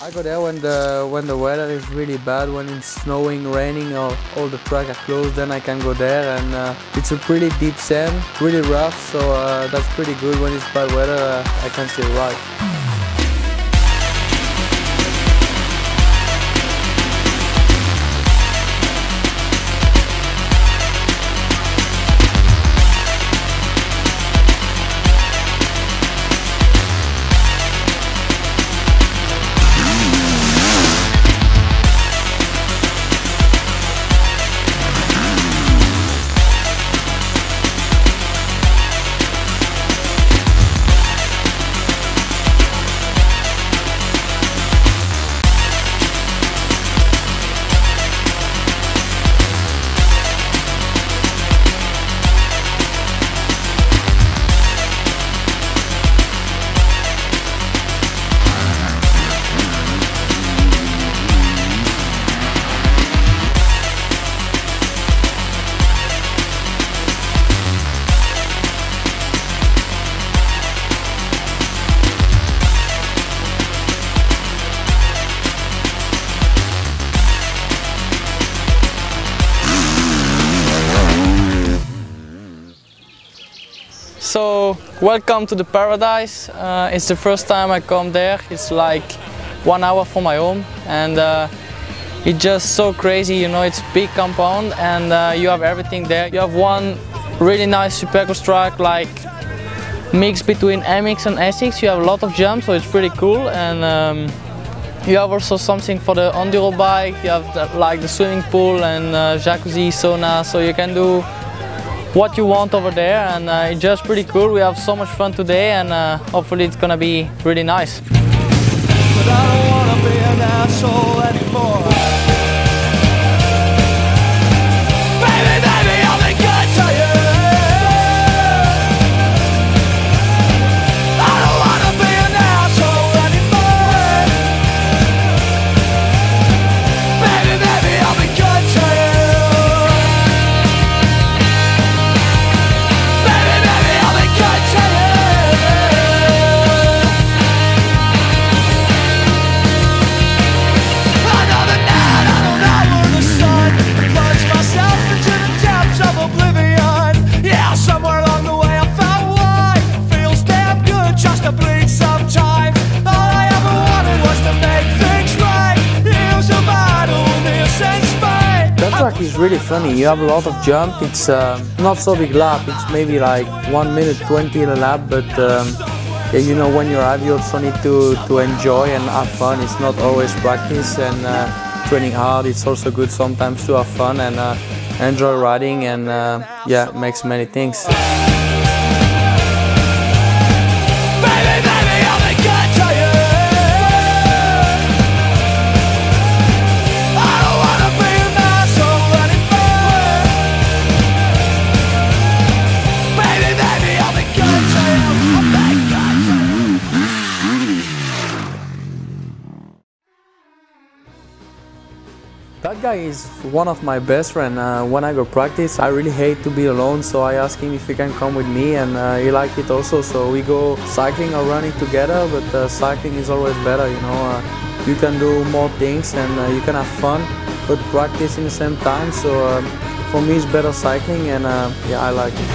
I go there when the weather is really bad, when it's snowing, raining, or all the tracks are closed. Then I can go there, and it's a pretty deep sand, really rough. So that's pretty good. When it's bad weather, I can still ride. So, welcome to the Paradise. It's the first time I come there. It's like 1 hour from my home, and it's just so crazy, you know. It's a big compound, and you have everything there. You have one really nice Supercross track, like mix between MX and SX. You have a lot of jumps, so it's pretty cool. And you have also something for the enduro bike. You have like the swimming pool and jacuzzi, sauna, so you can do what you want over there, and it's just pretty cool. We have so much fun today, and hopefully it's gonna be really nice. But I don't wanna be an asshole anymore. Baby, baby, I'll be good to you. I don't wanna be an asshole anymore. Baby, baby, I'll be good to you. Baby, baby, I'll be good to you. That track is really funny. You have a lot of jump. It's not so big lap. It's maybe like 1 minute 20 in a lap, but yeah, you know, when you're out, you also need to enjoy and have fun. It's not always practice and training hard. It's also good sometimes to have fun and enjoy riding, and yeah, makes many things. That guy is one of my best friends. When I go practice, I really hate to be alone, so I ask him if he can come with me, and he liked it also. So we go cycling or running together, but cycling is always better, you know. You can do more things and you can have fun, but practice in the same time. So for me it's better cycling, and yeah, I like it.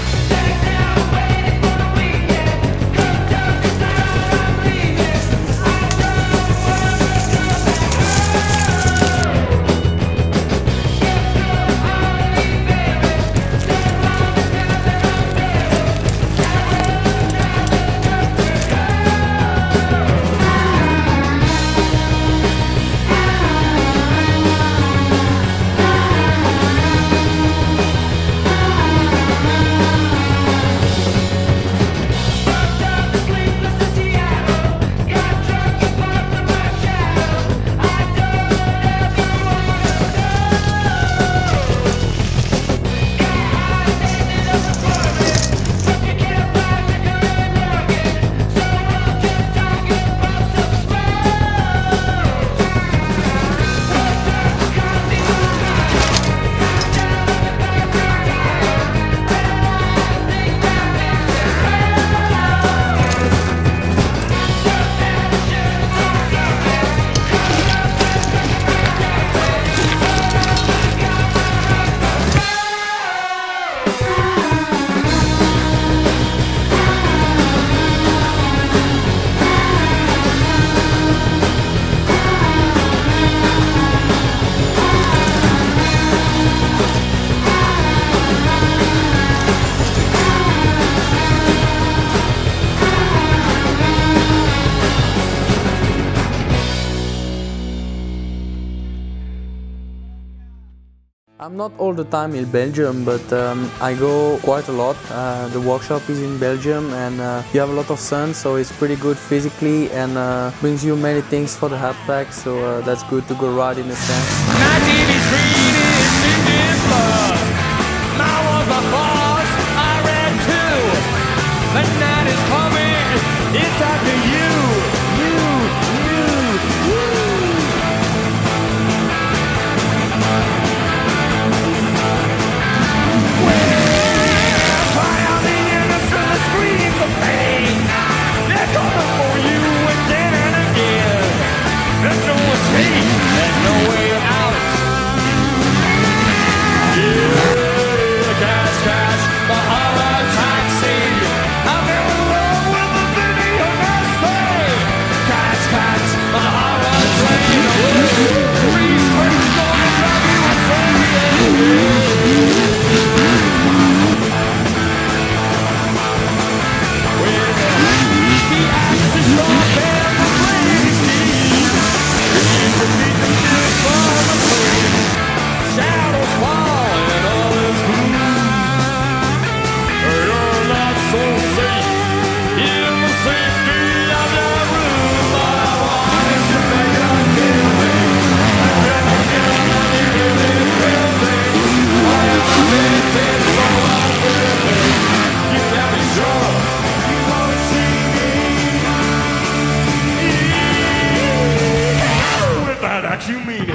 I'm not all the time in Belgium, but I go quite a lot. The workshop is in Belgium and you have a lot of sun, so it's pretty good physically and brings you many things for the halfback, so that's good to go ride in the sand. My TV screen is singing blood. My was the boss, I read too. The night is coming, it's after you. You mean it.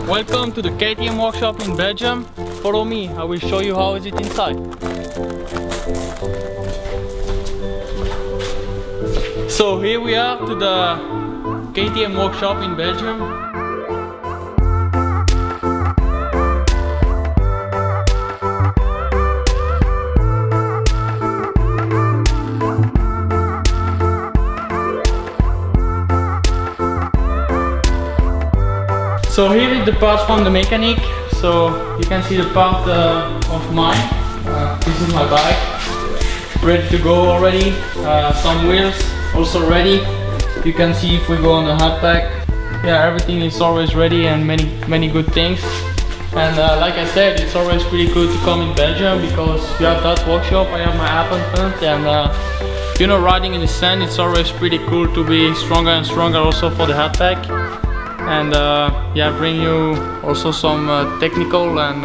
Welcome to the KTM workshop in Belgium. Follow me, I will show you how is it inside. So here we are to the KTM workshop in Belgium. So here is the parts from the mechanic. So you can see the part of mine. This is my bike, ready to go already. Some wheels also ready. You can see if we go on the hardpack. Yeah, everything is always ready and many good things. And like I said, it's always pretty good to come in Belgium because you have that workshop. I have my appointment, and you know, riding in the sand, it's always pretty cool to be stronger and stronger also for the hardpack. And yeah, bring you also some technical, and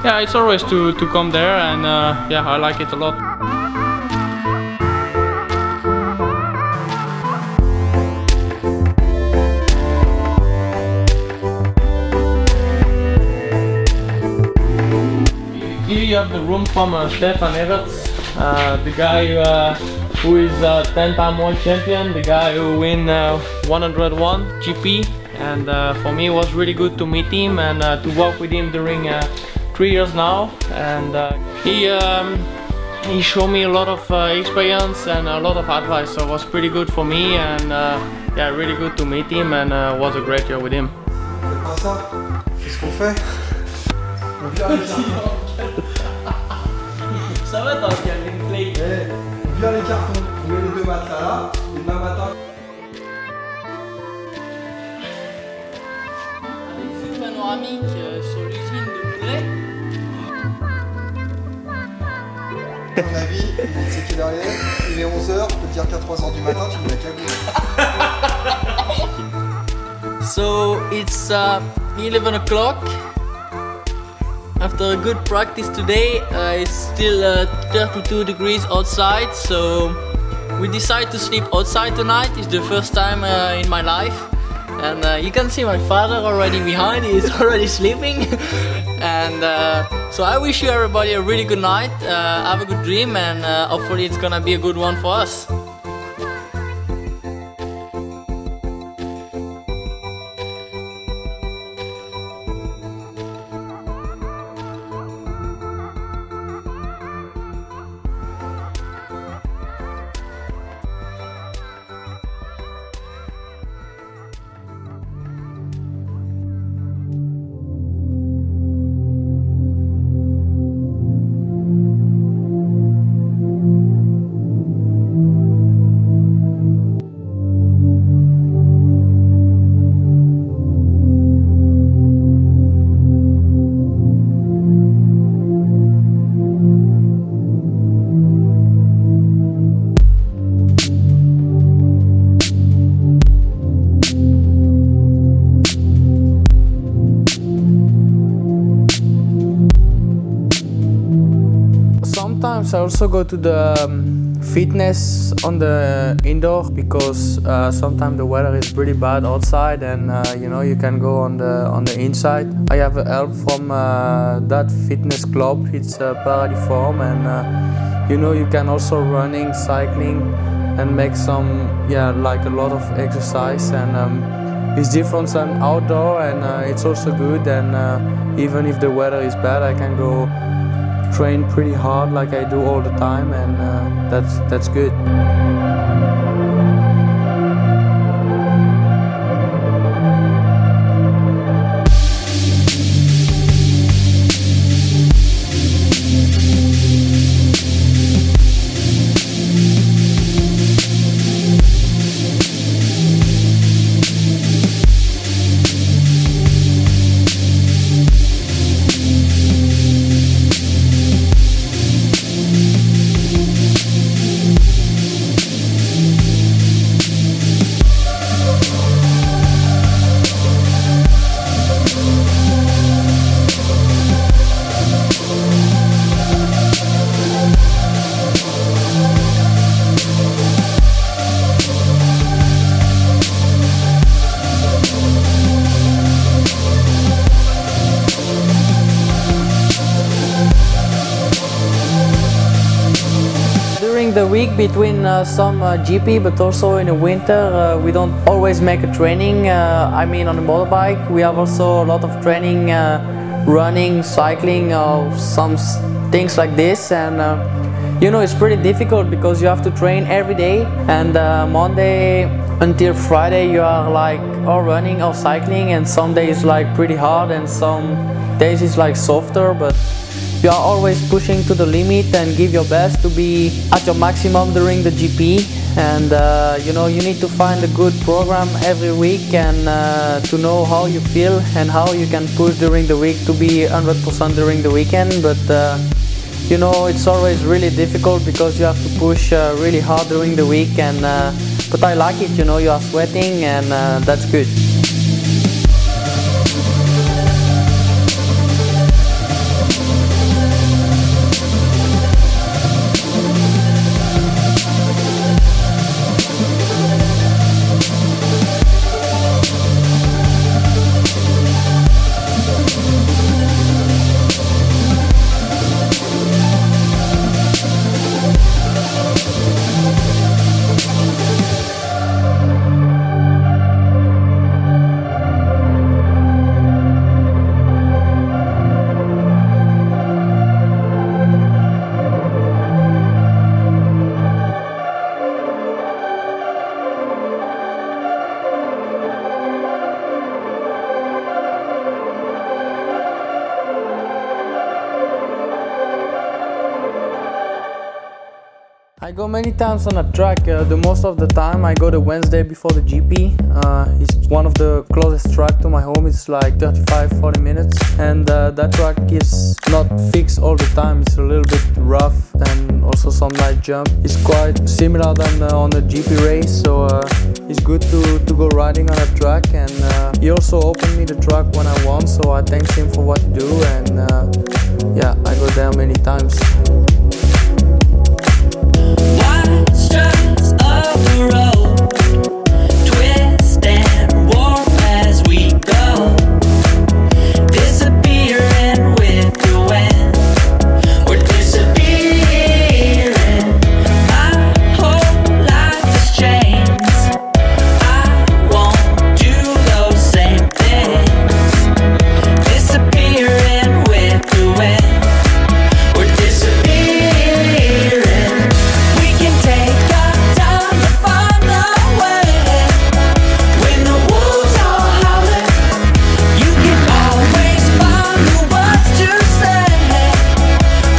yeah, it's always to come there, and yeah, I like it a lot. Here you have the room from Stefan Everts, the guy who is 10-time world champion, the guy who win 101 GP. And for me it was really good to meet him and to work with him during 3 years now. And he showed me a lot of experience and a lot of advice, so it was pretty good for me. And yeah, really good to meet him, and was a great year with him. C'est pas ça. Qu'est-ce qu'on fait? On vire les cartons. Ça va tant qu'il y a une play. On vire les cartons. On met les deux matelas là. Et demain matin. Panoramique sur l'usine de Moudray. À mon avis, c'est qu'il il est 11h, je peux te dire qu'à 3h du matin, tu me l'as cagoulé. So it's 11 o'clock. After a good practice today, it's still 32 degrees outside, so we decided to sleep outside tonight. It's the first time in my life. And you can see my father already behind, he's already sleeping. And so I wish you everybody a really good night, have a good dream, and hopefully it's gonna be a good one for us. Sometimes I also go to the fitness on the indoor because sometimes the weather is pretty bad outside, and you know, you can go on the inside. I have help from that fitness club. It's Paradis Forum, and you know, you can also running, cycling, and make some like a lot of exercise, and it's different than outdoor, and it's also good. And even if the weather is bad, I can go train pretty hard like I do all the time, and that's good. The week between some GP, but also in the winter we don't always make a training. I mean, on the motorbike we have also a lot of training, running, cycling, some things like this, and you know, it's pretty difficult because you have to train every day, and Monday until Friday you are like or running or cycling, and some days like pretty hard and some days it's like softer, but you are always pushing to the limit and give your best to be at your maximum during the GP. And you know, you need to find a good program every week, and to know how you feel and how you can push during the week to be 100% during the weekend. But you know, it's always really difficult because you have to push really hard during the week, and but I like it, you know, you are sweating, and that's good. I go many times on a track. The most of the time I go the Wednesday before the GP. It's one of the closest track to my home. It's like 35-40 minutes, and that track is not fixed all the time. It's a little bit rough and also some night jump. It's quite similar than on the GP race, so It's good to go riding on a track, and he also opened me the track when I won, so I thank him for what he do, and yeah, I go there many times. Wide stretches of the road, twist and warp as we go, disappearing with the wind. We're disappearing. My whole life has changed. I won't do those same things. Disappearing with the wind. We're disappearing. We can take our time to find our way. When the wolves are howling, you can always find the words to say.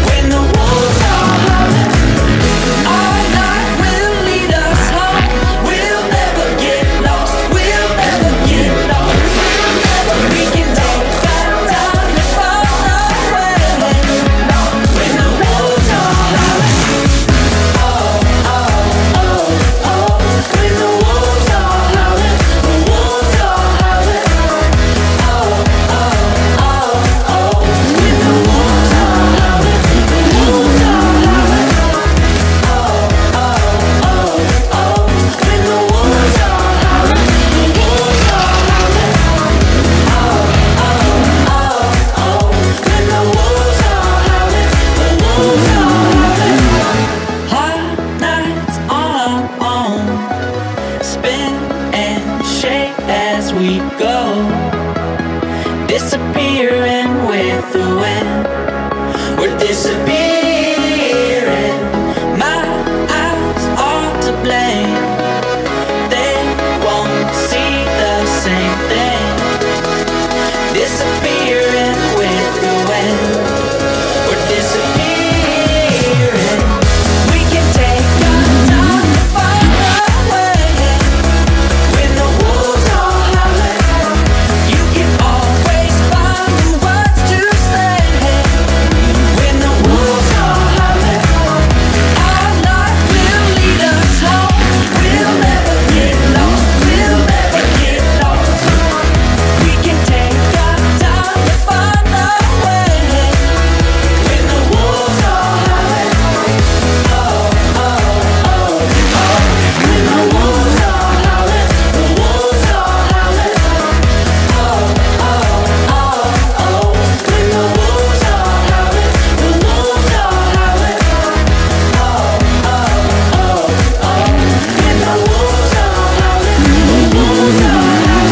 When the wolves are howling, our night will lead us home. We'll never get lost. We'll never get lost. We can take our time to find our way. When the wolves are howling, oh, oh, oh, oh. When the wolves are howling, the wolves are howling, oh, oh, oh, oh. When the wolves are howling, the wolves are howling, oh, oh, oh, oh. When the wolves are howling, the wolves are howling, oh, oh, oh, oh. When the wolves are howling, the wolves are howling. Hard nights on our own, spin and shake as we go, disappearing with the wind. We're disappearing. My eyes are to blame. They won't see the same thing. Disappearing with the wind. We're disappearing. We can take our time to find our way. When the wolves are howling, you can always find the words to say. When the wolves are howling, our life will lead us home. We'll never get lost. We'll never get lost. We can take our time to find our way. When the wolves are howling, oh, oh, oh, oh. When the wolves are howling, the wolves are howling, oh, oh, oh, oh. When the wolves are howling, the wolves are howling, oh, oh, oh, oh. When the wolves are howling, the wolves are howling.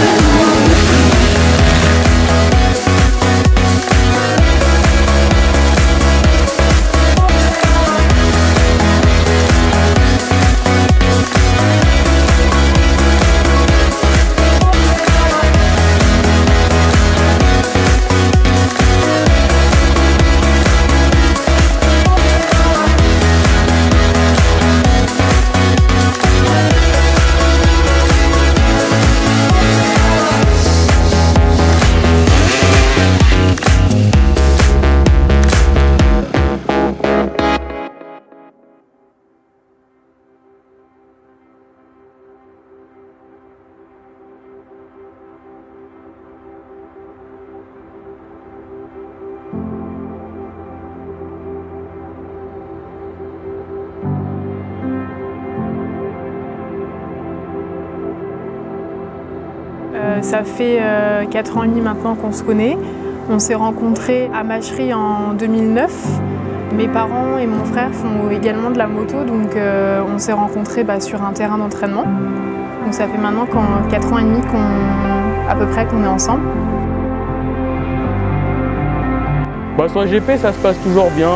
Ça fait 4 ans et demi maintenant qu'on se connaît. On s'est rencontrés à Machery en 2009. Mes parents et mon frère font également de la moto, donc on s'est rencontrés sur un terrain d'entraînement. Donc ça fait maintenant 4 ans et demi à peu près qu'on est ensemble. Sur le GP, ça se passe toujours bien.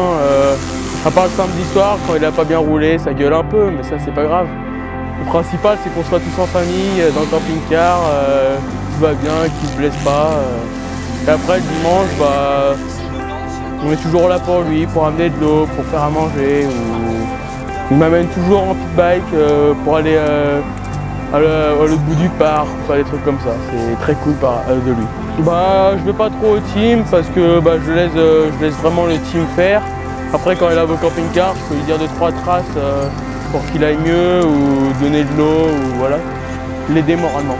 À part le samedi soir, quand il n'a pas bien roulé, ça gueule un peu, mais ça c'est pas grave. Le principal, c'est qu'on soit tous en famille, dans le camping-car, tout va bien, qu'il ne se blesse pas. Et après, le dimanche, on est toujours là pour lui, pour amener de l'eau, pour faire à manger. Il m'amène toujours en pit-bike pour aller à l'autre bout du parc, faire des trucs comme ça. C'est très cool de lui. Je vais pas trop au team parce que je laisse vraiment le team faire. Après, quand il a vos camping-car, je peux lui dire 2-3 traces pour qu'il aille mieux ou donner de l'eau ou voilà. l'aider moralement?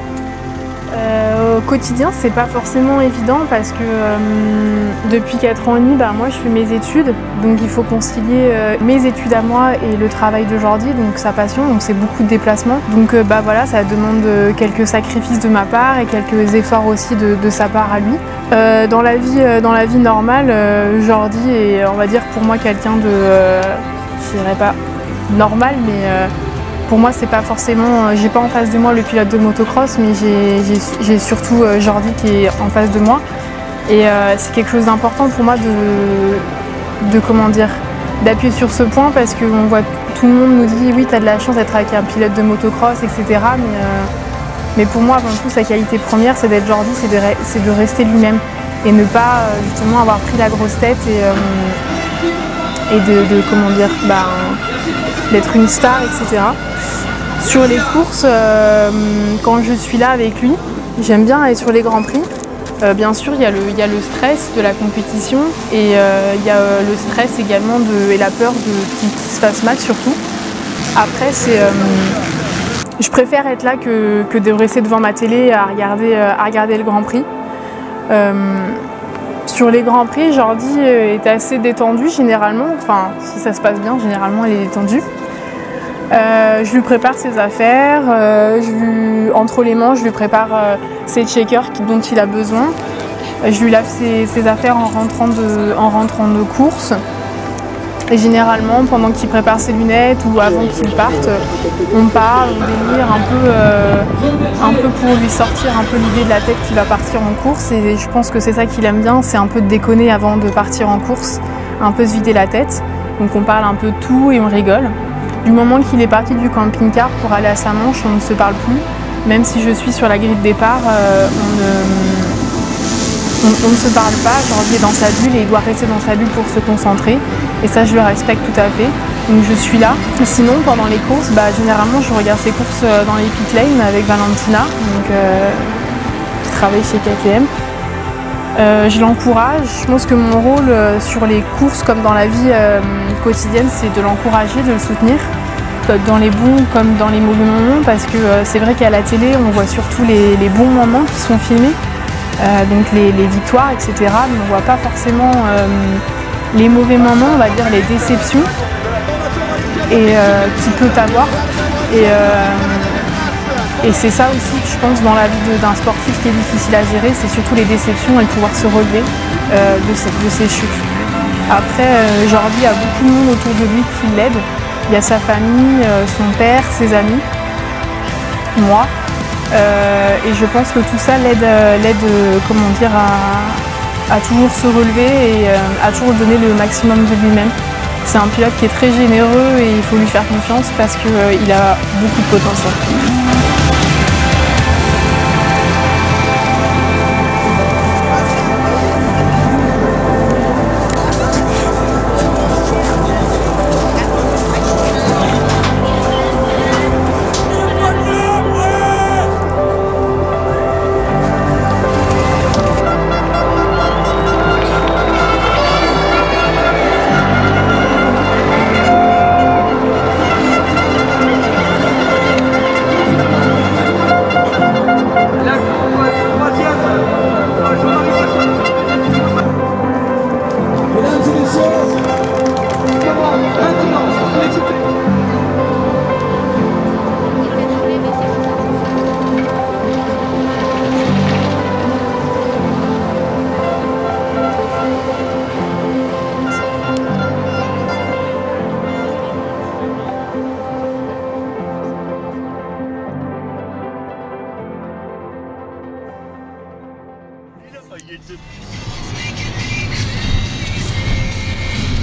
Au quotidien, c'est pas forcément évident parce que depuis 4 ans et demi, moi je fais mes études, donc il faut concilier mes études à moi et le travail de Jordi, donc sa passion, donc c'est beaucoup de déplacements. Donc voilà, ça demande quelques sacrifices de ma part et quelques efforts aussi de sa part à lui. Dans la vie normale, Jordi est, on va dire, pour moi quelqu'un de, je dirais pas normal, mais pour moi, c'est pas forcément. J'ai pas en face de moi le pilote de motocross, mais j'ai surtout Jordi qui est en face de moi. Et c'est quelque chose d'important pour moi d'appuyer sur ce point parce que on voit, tout le monde nous dit oui, tu as de la chance d'être avec un pilote de motocross, etc. Mais pour moi, avant tout, sa qualité première, c'est d'être Jordi, c'est de rester lui-même et ne pas justement avoir pris la grosse tête et d'être une star, etc. Sur les courses, quand je suis là avec lui, j'aime bien aller sur les Grands Prix. Bien sûr, il y a le stress de la compétition et il y a le stress également et la peur qu'il se fasse mal surtout. Après, je préfère être là que de rester devant ma télé à regarder le Grand Prix. Sur les Grands Prix, Jordi est assez détendu généralement, enfin si ça se passe bien, généralement il est détendu. Je lui prépare ses affaires, entre les manches je lui prépare ses checkers dont il a besoin. Je lui lave ses affaires en rentrant de course. Et généralement, pendant qu'il prépare ses lunettes ou avant qu'il parte, on parle, on délire un peu pour lui sortir un peu l'idée de la tête qu'il va partir en course. Et je pense que c'est ça qu'il aime bien, c'est un peu de déconner avant de partir en course, un peu se vider la tête. Donc on parle un peu de tout et on rigole. Du moment qu'il est parti du camping-car pour aller à sa manche, on ne se parle plus. Même si je suis sur la grille de départ, on ne se parle pas. Jordi est dans sa bulle et il doit rester dans sa bulle pour se concentrer. Et ça, je le respecte tout à fait. Donc je suis là. Et sinon, pendant les courses, généralement, je regarde ses courses dans les pit lanes avec Valentina, qui travaille chez KTM. Je l'encourage. Je pense que mon rôle sur les courses, comme dans la vie quotidienne, c'est de l'encourager, de le soutenir, dans les bons comme dans les mauvais moments, parce que c'est vrai qu'à la télé, on voit surtout les bons moments qui sont filmés, donc les victoires, etc. Mais on ne voit pas forcément les mauvais moments, on va dire les déceptions, et qu'il peut avoir. Et c'est ça aussi que je pense dans la vie d'un sportif qui est difficile à gérer, c'est surtout les déceptions et pouvoir se relever de ces chutes. Après, Jordi a beaucoup de monde autour de lui qui l'aide. Il y a sa famille, son père, ses amis, moi. Et je pense que tout ça l'aide à toujours se relever et à toujours donner le maximum de lui-même. C'est un pilote qui est très généreux et il faut lui faire confiance parce qu'il a beaucoup de potentiel.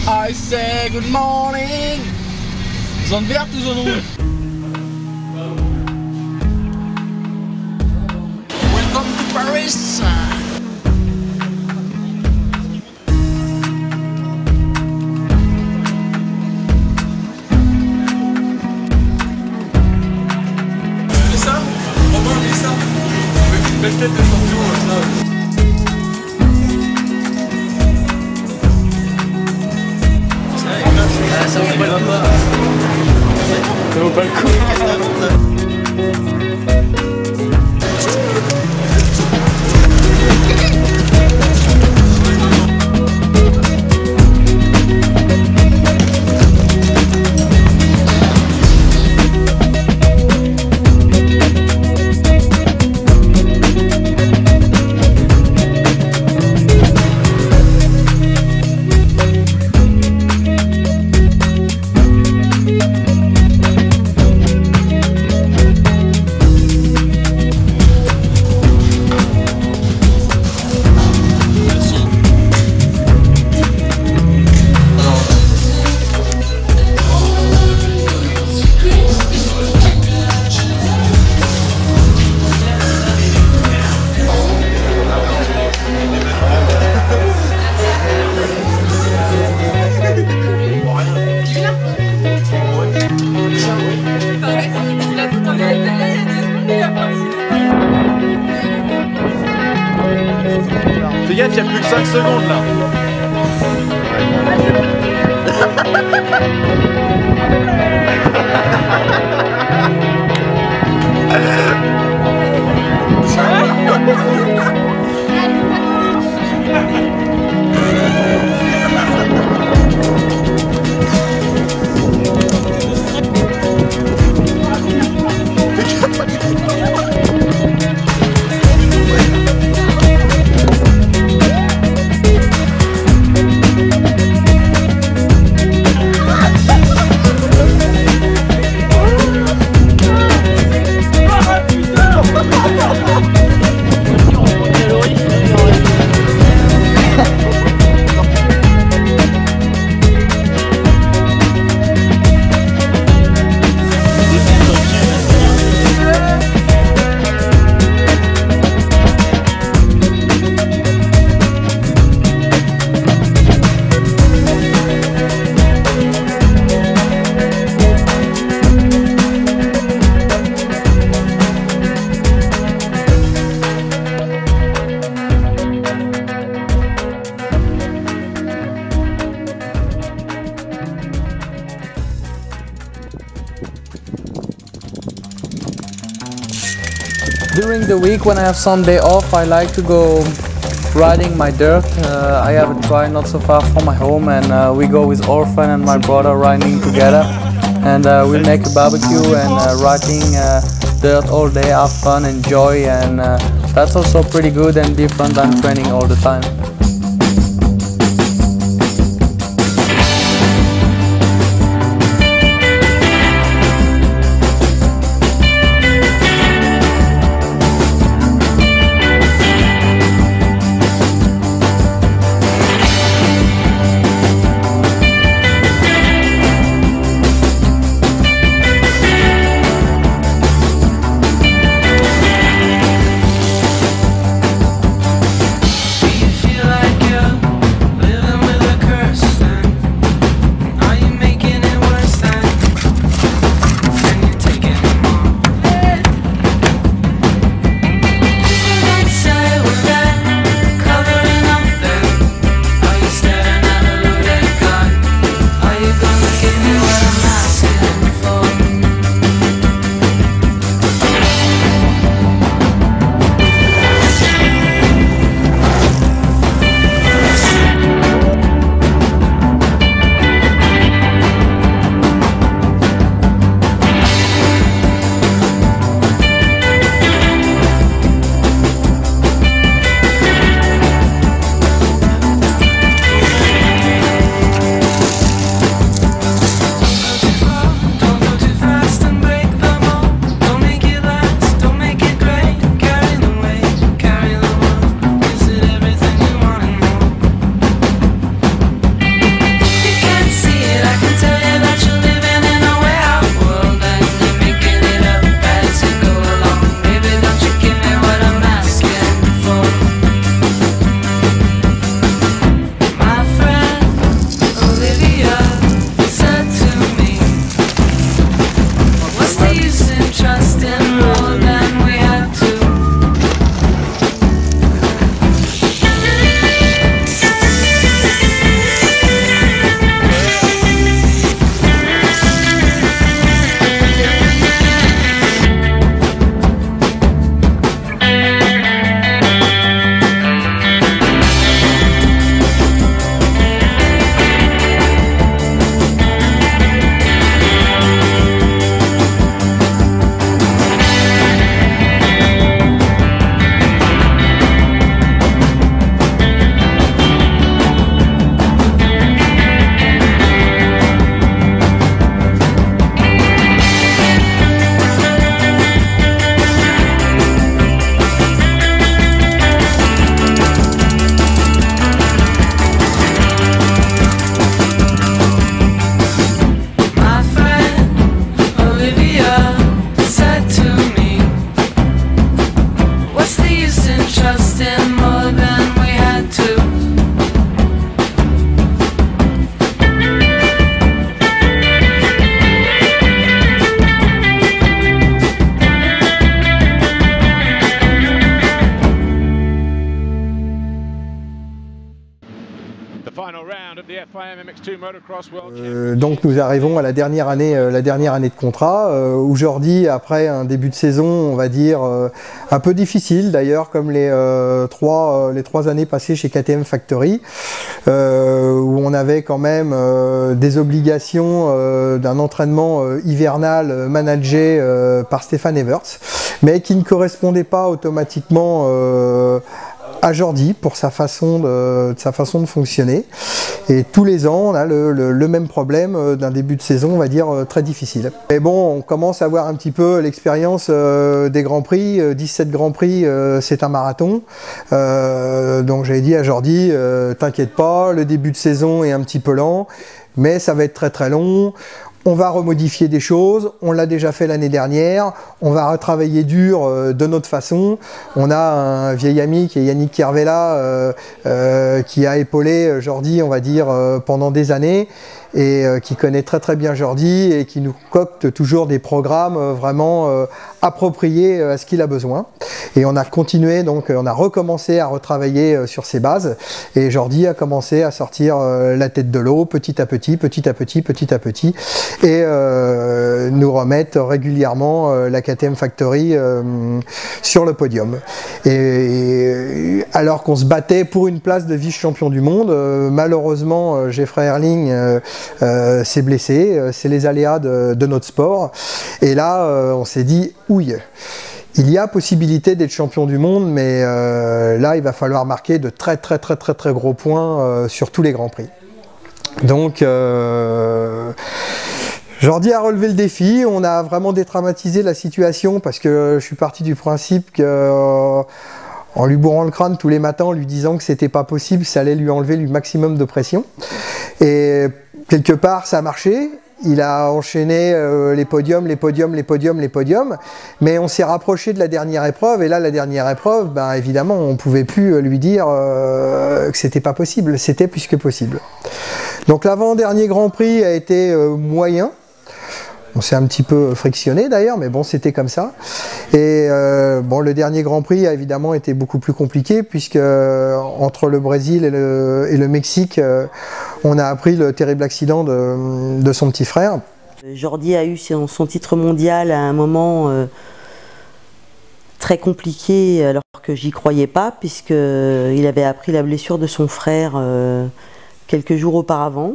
I say good morning. Zone verte ou zone rouge? Welcome to Paris. C'est ça? On va enlever ça. Avec une belle tête de champion, ça. Ça vaut pas le coup. Ça vaut pas le coup. qu'il n'y a plus que 5 secondes là. During the week when I have some day off, I like to go riding my dirt. I have a trail not so far from my home, and we go with Orphan and my brother riding together, and we make a barbecue and riding dirt all day, have fun, enjoy, and that's also pretty good and different than training all the time. Do you feel Donc nous arrivons à la dernière année de contrat, où Jordi, après un début de saison, on va dire, un peu difficile d'ailleurs, comme les trois années passées chez KTM Factory, où on avait quand même des obligations d'un entraînement hivernal managé par Stéphane Everts, mais qui ne correspondait pas automatiquement à Jordi pour sa façon de fonctionner. Et tous les ans, on a le même problème d'un début de saison, on va dire, très difficile. Mais bon, on commence à voir un petit peu l'expérience des Grands Prix. 17 Grands Prix, c'est un marathon. Donc j'avais dit à Jordi, t'inquiète pas, le début de saison est un petit peu lent, mais ça va être très très long. On va remodifier des choses, on l'a déjà fait l'année dernière, on va retravailler dur de notre façon. On a un vieil ami qui est Yannick Kervella qui a épaulé Jordi, on va dire, pendant des années, et qui connaît très très bien Jordi et qui nous concocte toujours des programmes vraiment appropriés à ce qu'il a besoin. Et on a continué, donc on a recommencé à retravailler sur ces bases, et Jordi a commencé à sortir la tête de l'eau petit à petit, et nous remettre régulièrement la KTM Factory sur le podium. Et alors qu'on se battait pour une place de vice-champion du monde, malheureusement Jeffrey Herling s'est blessé, c'est les aléas de notre sport, et là on s'est dit ouille, il y a possibilité d'être champion du monde, mais là il va falloir marquer de très gros points sur tous les Grands Prix. Donc Jordi a relevé le défi, on a vraiment dédramatisé la situation, parce que je suis parti du principe que en lui bourrant le crâne tous les matins, en lui disant que c'était pas possible, ça allait lui enlever le maximum de pression. Et quelque part ça a marché. Il a enchaîné les podiums, mais on s'est rapproché de la dernière épreuve, et là la dernière épreuve, ben, évidemment on ne pouvait plus lui dire que c'était pas possible, c'était plus que possible. Donc l'avant-dernier Grand Prix a été moyen. On s'est un petit peu frictionné d'ailleurs, mais bon, c'était comme ça. Et bon, le dernier Grand Prix a évidemment été beaucoup plus compliqué, puisque entre le Brésil et le Mexique, on a appris le terrible accident de son petit frère. Jordi a eu son titre mondial à un moment très compliqué, alors que j'y croyais pas, puisqu'il avait appris la blessure de son frère quelques jours auparavant.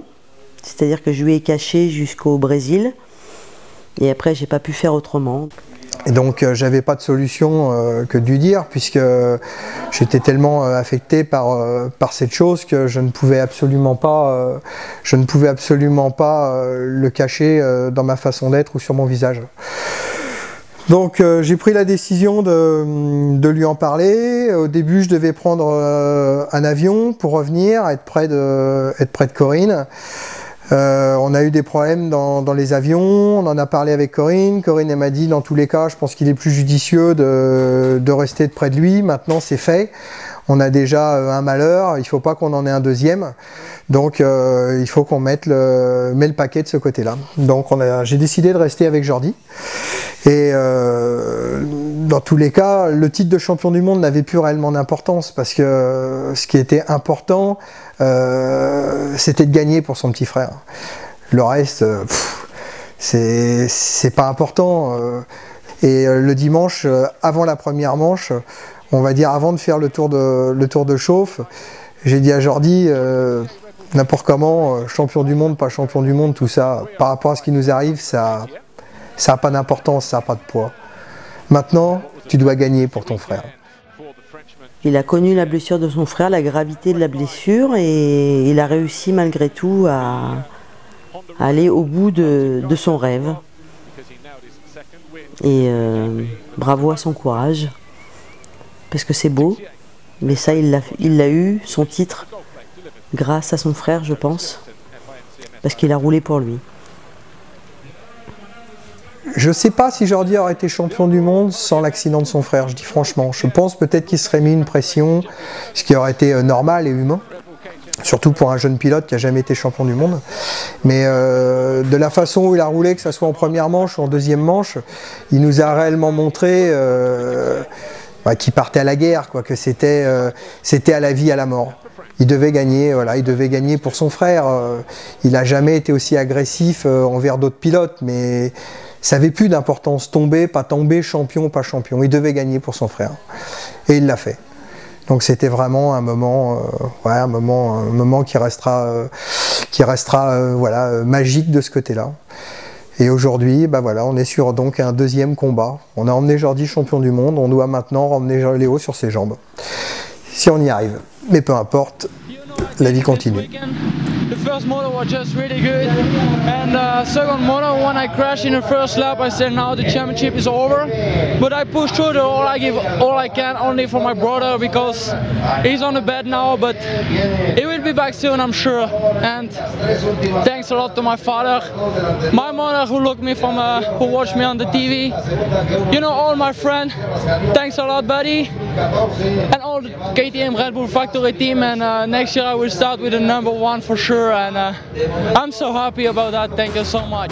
C'est-à-dire que je lui ai caché jusqu'au Brésil. Et après, j'ai pas pu faire autrement. Et donc, j'avais pas de solution que de lui dire, puisque j'étais tellement affecté par cette chose que je ne pouvais absolument pas le cacher dans ma façon d'être ou sur mon visage. Donc j'ai pris la décision de lui en parler. Au début, je devais prendre un avion pour revenir, être près de Corinne. On a eu des problèmes dans les avions, on en a parlé avec Corinne. Corinne, elle m'a dit, dans tous les cas, je pense qu'il est plus judicieux de rester près de lui. Maintenant, c'est fait. On a déjà un malheur, il ne faut pas qu'on en ait un deuxième. Donc, il faut qu'on mette le paquet de ce côté-là. Donc, j'ai décidé de rester avec Jordi. Et dans tous les cas, le titre de champion du monde n'avait plus réellement d'importance, parce que ce qui était important, c'était de gagner pour son petit frère. Le reste, c'est pas important. Et le dimanche, avant la première manche, on va dire avant de faire le tour de chauffe, j'ai dit à Jordi, n'importe comment, champion du monde, pas champion du monde, tout ça, par rapport à ce qui nous arrive, ça n'a pas d'importance, ça n'a pas de poids. Maintenant, tu dois gagner pour ton frère. Il a connu la blessure de son frère, la gravité de la blessure, et il a réussi malgré tout à aller au bout de son rêve. Et bravo à son courage, parce que c'est beau, mais ça il l'a eu, son titre, grâce à son frère, je pense, parce qu'il a roulé pour lui. Je ne sais pas si Jordi aurait été champion du monde sans l'accident de son frère, je dis franchement. Je pense peut-être qu'il serait mis une pression, ce qui aurait été normal et humain, surtout pour un jeune pilote qui n'a jamais été champion du monde. Mais de la façon où il a roulé, que ce soit en première manche ou en deuxième manche, il nous a réellement montré qu'il partait à la guerre, quoi, que c'était à la vie, à la mort. Il devait gagner, voilà, il devait gagner pour son frère. Il n'a jamais été aussi agressif envers d'autres pilotes, mais ça n'avait plus d'importance. Tomber, pas tomber, champion, pas champion. Il devait gagner pour son frère. Et il l'a fait. Donc c'était vraiment un moment, ouais, un moment qui restera voilà, magique de ce côté-là. Et aujourd'hui, bah voilà, on est sur donc un deuxième combat. On a emmené Jordi champion du monde, on doit maintenant emmener Léo sur ses jambes. Si on y arrive. Mais peu importe, la vie continue. The first motor was just really good, and second motor, when I crashed in the first lap, I said now the championship is over. But I pushed through all I give, all I can, only for my brother, because he's on the bed now. But he will be back soon, I'm sure. And thanks a lot to my father, my mother, who looked me from, who watched me on the TV. You know, all my friends. Thanks a lot, buddy, and all the KTM Red Bull factory team. And next year I will start with the #1 for sure. And I'm so happy about that. Thank you so much.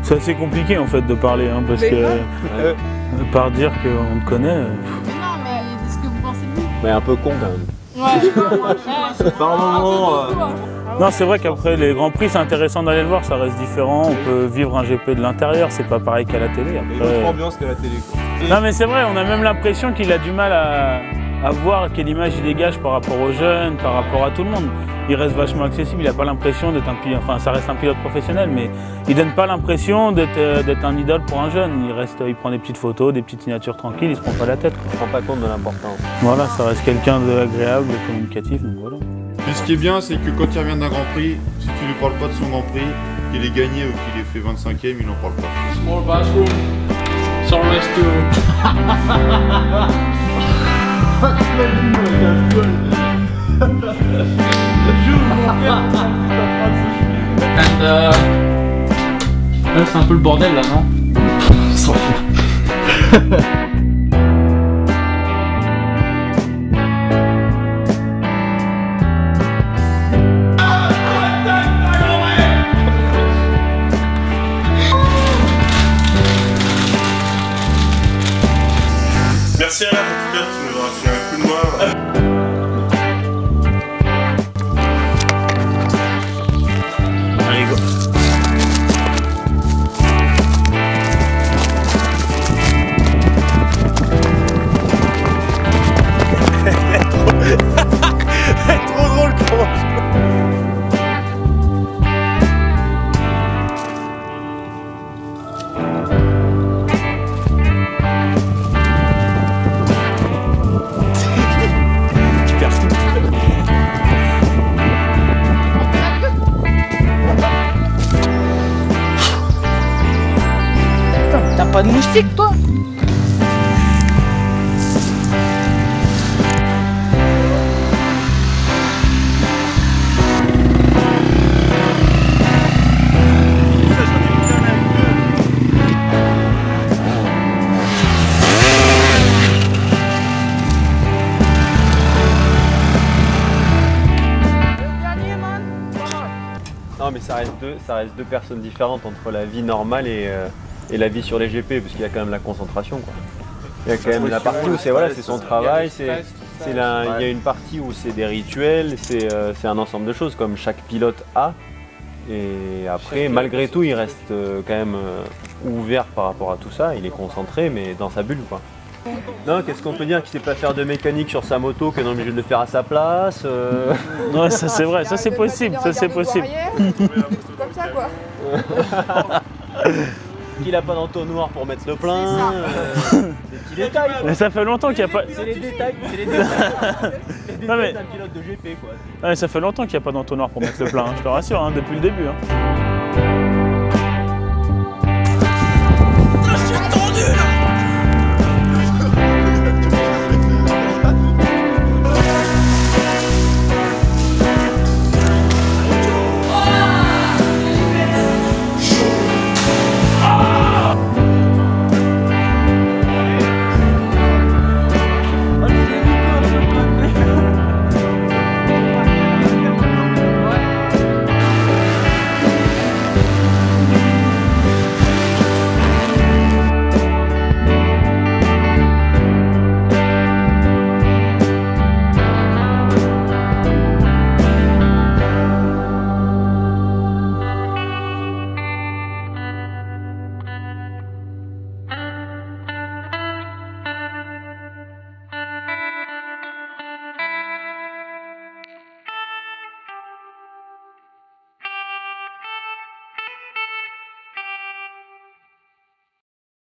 C'est assez compliqué en fait de parler, hein, parce que par dire qu'on te connaît. Non, mais ce que vous pensez de nous. Mais un peu con quand même. Ouais. Par moment. Non, c'est vrai qu'après les Grands Prix, c'est intéressant d'aller le voir, ça reste différent. On peut vivre un GP de l'intérieur, c'est pas pareil qu'à la télé. Il y a une autre ambiance qu'à la télé, quoi. Non, mais c'est vrai, on a même l'impression qu'il a du mal à voir quelle image il dégage par rapport aux jeunes, par rapport à tout le monde. Il reste vachement accessible, il n'a pas l'impression d'être un pilote, enfin ça reste un pilote professionnel, mais il donne pas l'impression d'être un idole pour un jeune. Il prend des petites photos, des petites signatures tranquilles, il se prend pas la tête. On se rend pas compte de l'importance. Voilà, ça reste quelqu'un d'agréable, de communicatif, donc voilà. Puis ce qui est bien, c'est que quand il revient d'un Grand Prix, si tu lui parles pas de son Grand Prix, qu'il ait gagné ou qu'il ait fait 25e, il n'en parle pas. Small bathroom. Some restroom. And là, c'est un peu le bordel là, non? S'en fout. Merci à la petite, tu nous auras fait un coup de main. Allez, go. Trop drôle, comment T'as pas de moustique toi? Non mais ça reste deux personnes différentes entre la vie normale et la vie sur les GP, parce qu'il y a quand même la concentration, quoi. Il y a quand même la partie où c'est son travail, il y a une partie où c'est des rituels, c'est un ensemble de choses comme chaque pilote a. Et après, malgré tout, il reste quand même ouvert par rapport à tout ça, il est concentré mais dans sa bulle, quoi. Non, qu'est-ce qu'on peut dire, qu'il sait pas faire de mécanique sur sa moto, qu'on est obligé de le faire à sa place. Ouais, ça c'est vrai, ça c'est possible, ça c'est possible. Comme ça quoi. Qu'il a pas d'entonnoir pour mettre le plein. Des petits détails. Mais ça fait longtemps qu'il n'y a pas. C'est les détails, c'est les détails. Les Non, mais- détails d'un pilote de GP, quoi. Ouais, ça fait longtemps qu'il n'y a pas d'entonnoir pour mettre le plein, hein, je te rassure, hein, depuis le début. Hein.